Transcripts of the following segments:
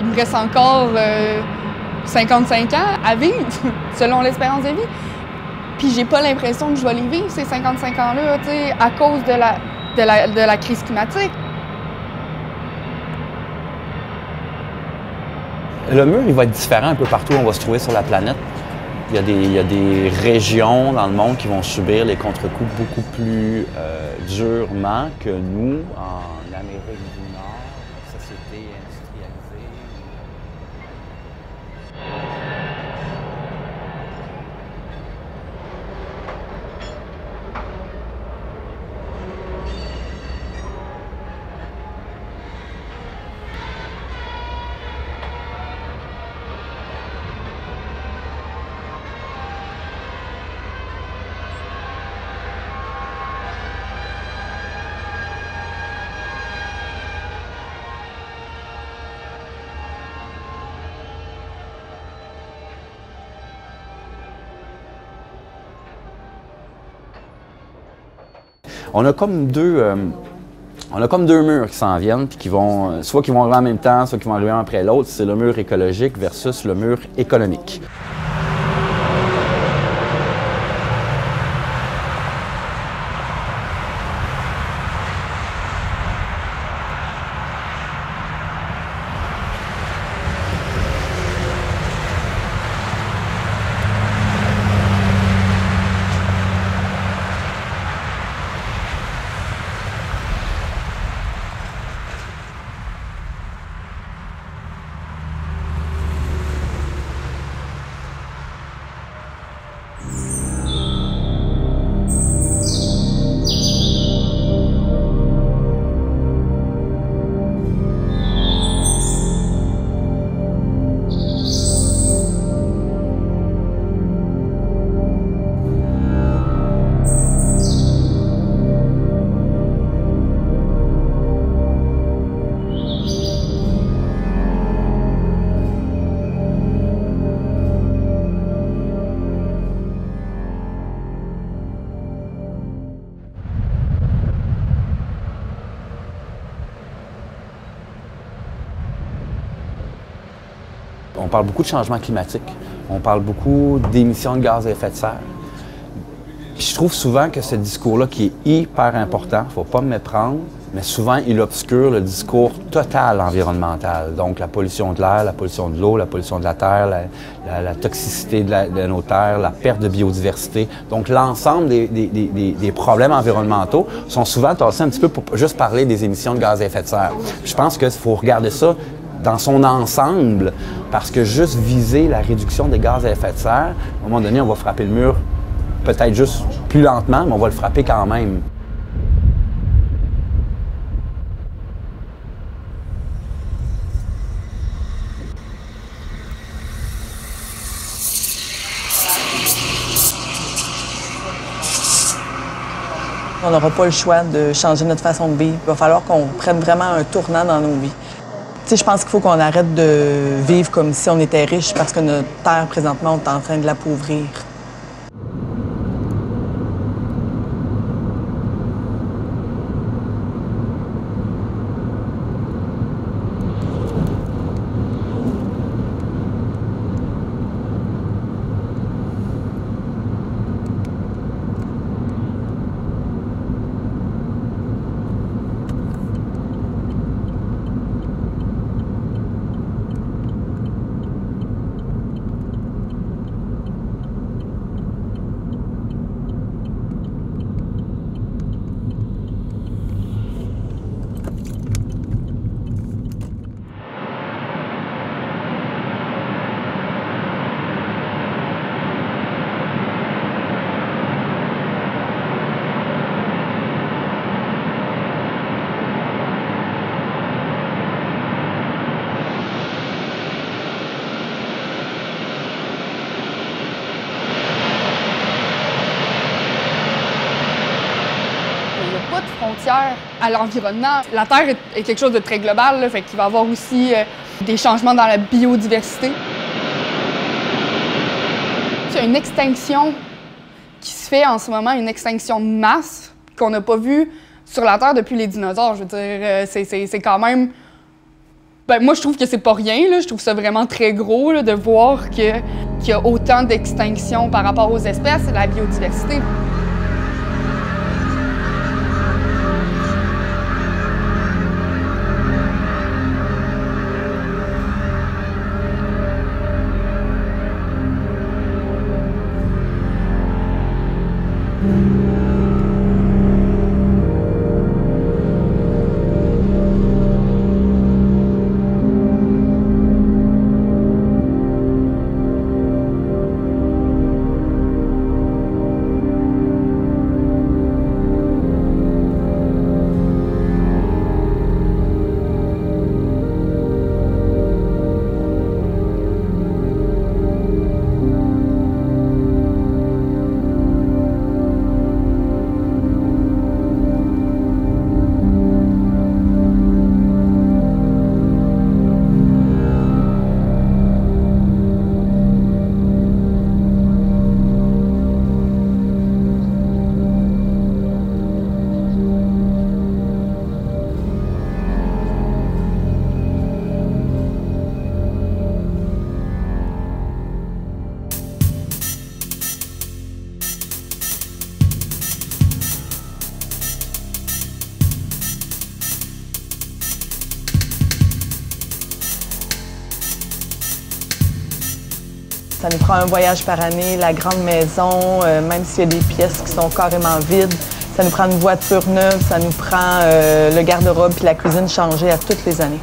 Il me reste encore 55 ans à vivre, selon l'espérance de vie. Puis j'ai pas l'impression que je vais les vivre, ces 55 ans-là, à cause de la crise climatique. Le mur, il va être différent un peu partout où on va se trouver sur la planète. Il y a des régions dans le monde qui vont subir les contre-coups beaucoup plus durement que nous, en Amérique du Nord, société industrialisée. On a comme deux murs qui s'en viennent, puis qui vont arriver en même temps, soit qui vont arriver un après l'autre. C'est le mur écologique versus le mur économique. On parle beaucoup de changement climatique, on parle beaucoup d'émissions de gaz à effet de serre. Puis je trouve souvent que ce discours-là, qui est hyper important, il ne faut pas me méprendre, mais souvent il obscure le discours total environnemental. Donc la pollution de l'air, la pollution de l'eau, la pollution de la terre, la toxicité de nos terres, la perte de biodiversité. Donc l'ensemble des problèmes environnementaux sont souvent tassés un petit peu pour juste parler des émissions de gaz à effet de serre. Je pense qu'il faut regarder ça dans son ensemble, parce que juste viser la réduction des gaz à effet de serre, à un moment donné, on va frapper le mur peut-être juste plus lentement, mais on va le frapper quand même. On n'aura pas le choix de changer notre façon de vivre. Il va falloir qu'on prenne vraiment un tournant dans nos vies. Je pense qu'il faut qu'on arrête de vivre comme si on était riche parce que notre terre, présentement, on est en train de l'appauvrir. Pas de frontières à l'environnement. La Terre est quelque chose de très global, là, fait qu'il va y avoir aussi des changements dans la biodiversité. Il y a une extinction qui se fait en ce moment, une extinction de masse qu'on n'a pas vue sur la Terre depuis les dinosaures. Je veux dire, c'est quand même Ben, moi, je trouve que c'est pas rien, là. Je trouve ça vraiment très gros là, de voir qu'il y a autant d'extinctions par rapport aux espèces et la biodiversité. Ça nous prend un voyage par année, la grande maison, même s'il y a des pièces qui sont carrément vides. Ça nous prend une voiture neuve, ça nous prend le garde-robe puis la cuisine changée à toutes les années.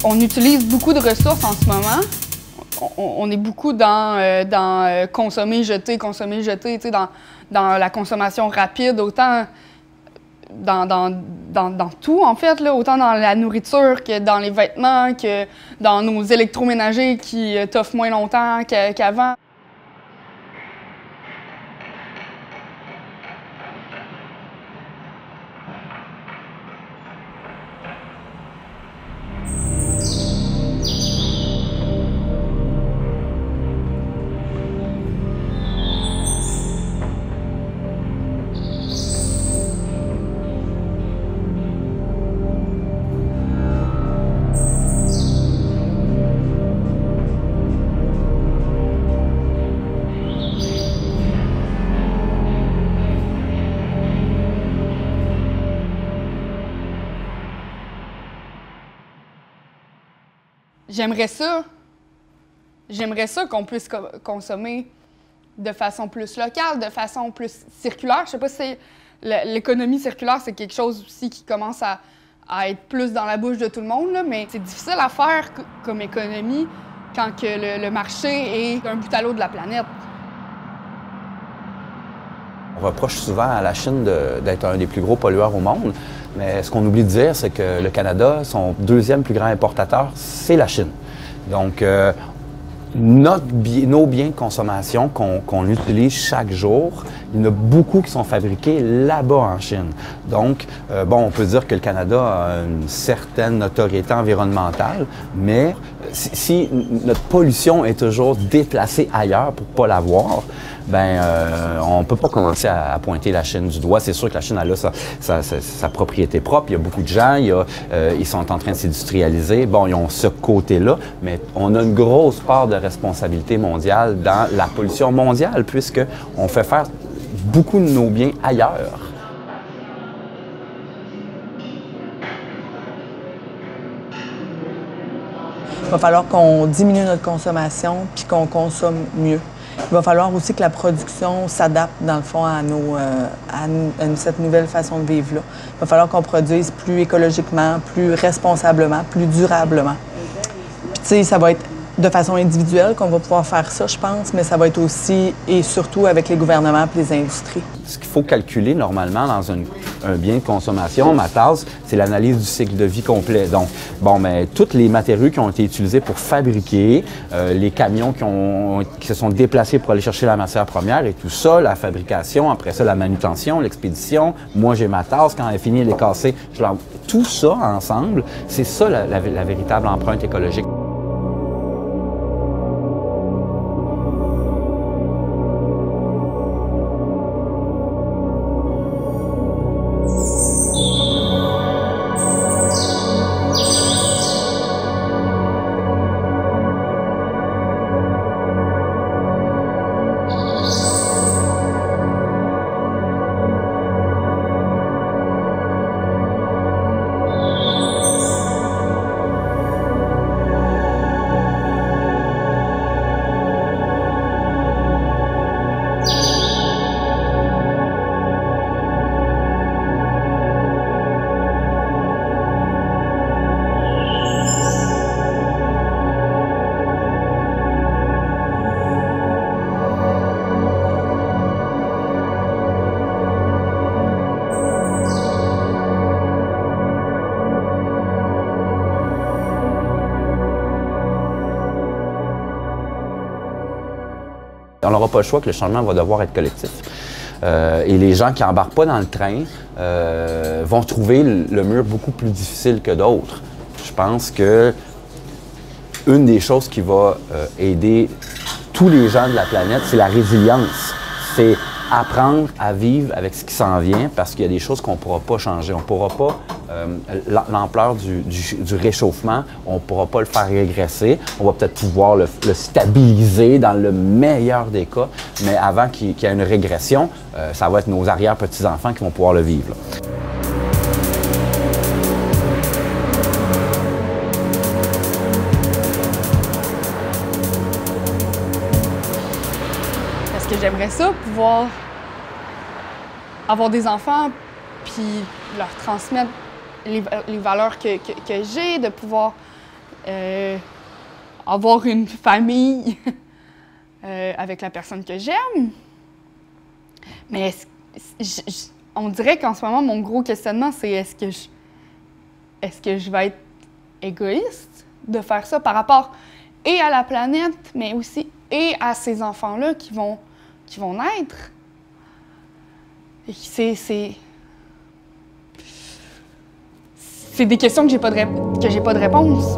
On utilise beaucoup de ressources en ce moment. On est beaucoup dans consommer, jeter, tu sais, dans la consommation rapide, autant dans tout, en fait, là, autant dans la nourriture que dans les vêtements, que dans nos électroménagers qui t'offrent moins longtemps qu'avant. J'aimerais ça qu'on puisse consommer de façon plus locale, de façon plus circulaire. Je sais pas si l'économie circulaire, c'est quelque chose aussi qui commence à être plus dans la bouche de tout le monde, là, mais c'est difficile à faire comme économie quand que le marché est d'un bout à l'autre de la planète. On reproche souvent à la Chine d'être un des plus gros pollueurs au monde, mais ce qu'on oublie de dire, c'est que le Canada, son deuxième plus grand importateur, c'est la Chine. Donc, nos biens de consommation qu'on utilise chaque jour, il y en a beaucoup qui sont fabriqués là-bas en Chine. Donc, on peut dire que le Canada a une certaine notoriété environnementale, mais si notre pollution est toujours déplacée ailleurs pour ne pas la voir, on ne peut pas commencer à pointer la Chine du doigt. C'est sûr que la Chine elle a sa propriété propre. Il y a beaucoup de gens, ils sont en train de s'industrialiser. Bon, ils ont ce côté-là, mais on a une grosse part de responsabilité mondiale dans la pollution mondiale, puisqu'on fait faire beaucoup de nos biens ailleurs. Il va falloir qu'on diminue notre consommation puis qu'on consomme mieux. Il va falloir aussi que la production s'adapte, dans le fond, à cette nouvelle façon de vivre-là. Il va falloir qu'on produise plus écologiquement, plus responsablement, plus durablement. Puis, tu sais, ça va être de façon individuelle qu'on va pouvoir faire ça, je pense, mais ça va être aussi et surtout avec les gouvernements et les industries. Ce qu'il faut calculer normalement dans un bien de consommation, ma tasse, c'est l'analyse du cycle de vie complet. Donc, toutes les matériaux qui ont été utilisés pour fabriquer, les camions qui se sont déplacés pour aller chercher la matière première et tout ça, la fabrication, après ça, la manutention, l'expédition. Moi, j'ai ma tasse, quand elle est finie, elle est cassée. Tout ça ensemble, c'est ça la véritable empreinte écologique. pas le choix que le changement va devoir être collectif. Et les gens qui n'embarquent pas dans le train vont trouver le mur beaucoup plus difficile que d'autres. Je pense que une des choses qui va aider tous les gens de la planète, c'est la résilience. C'est apprendre à vivre avec ce qui s'en vient parce qu'il y a des choses qu'on ne pourra pas changer. On ne pourra pas, l'ampleur du réchauffement, on ne pourra pas le faire régresser. On va peut-être pouvoir le stabiliser dans le meilleur des cas, mais avant qu'il y ait une régression, ça va être nos arrière-petits-enfants qui vont pouvoir le vivre, là. Parce que j'aimerais ça, pouvoir avoir des enfants, puis leur transmettre les valeurs que j'ai, de pouvoir avoir une famille avec la personne que j'aime. Mais on dirait qu'en ce moment, mon gros questionnement, c'est est-ce que je vais être égoïste de faire ça par rapport et à la planète, mais aussi et à ces enfants-là qui vont naître. Et c'est des questions que j'ai pas de réponse.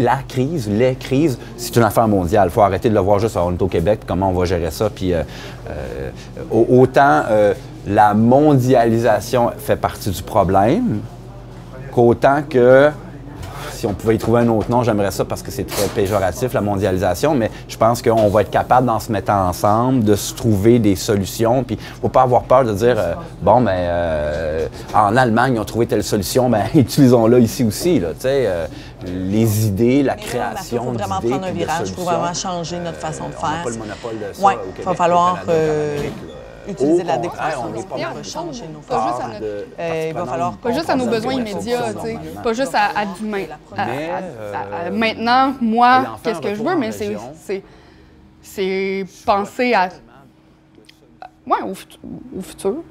La crise, les crises, c'est une affaire mondiale. Il faut arrêter de le voir juste on est au Québec, comment on va gérer ça. Puis autant la mondialisation fait partie du problème, qu'autant que, si on pouvait y trouver un autre nom, j'aimerais ça parce que c'est très péjoratif, la mondialisation, mais je pense qu'on va être capable, d'en se mettre ensemble, de se trouver des solutions. Puis il ne faut pas avoir peur de dire, bon, ben, en Allemagne, ils ont trouvé telle solution, ben, utilisons-la ici aussi, là, tu sais. Les idées, la création d'idées. Il faut vraiment prendre un virage, il faut vraiment changer notre façon de faire. On n'a pas le monopole de ça oui, au Québec. Il va falloir utiliser la décroissance décroissance pour changer nos pas juste il va falloir pas juste à nos besoins immédiats, tu sais, pas juste à du maintenant, moi, qu'est-ce que je veux, mais c'est penser au futur.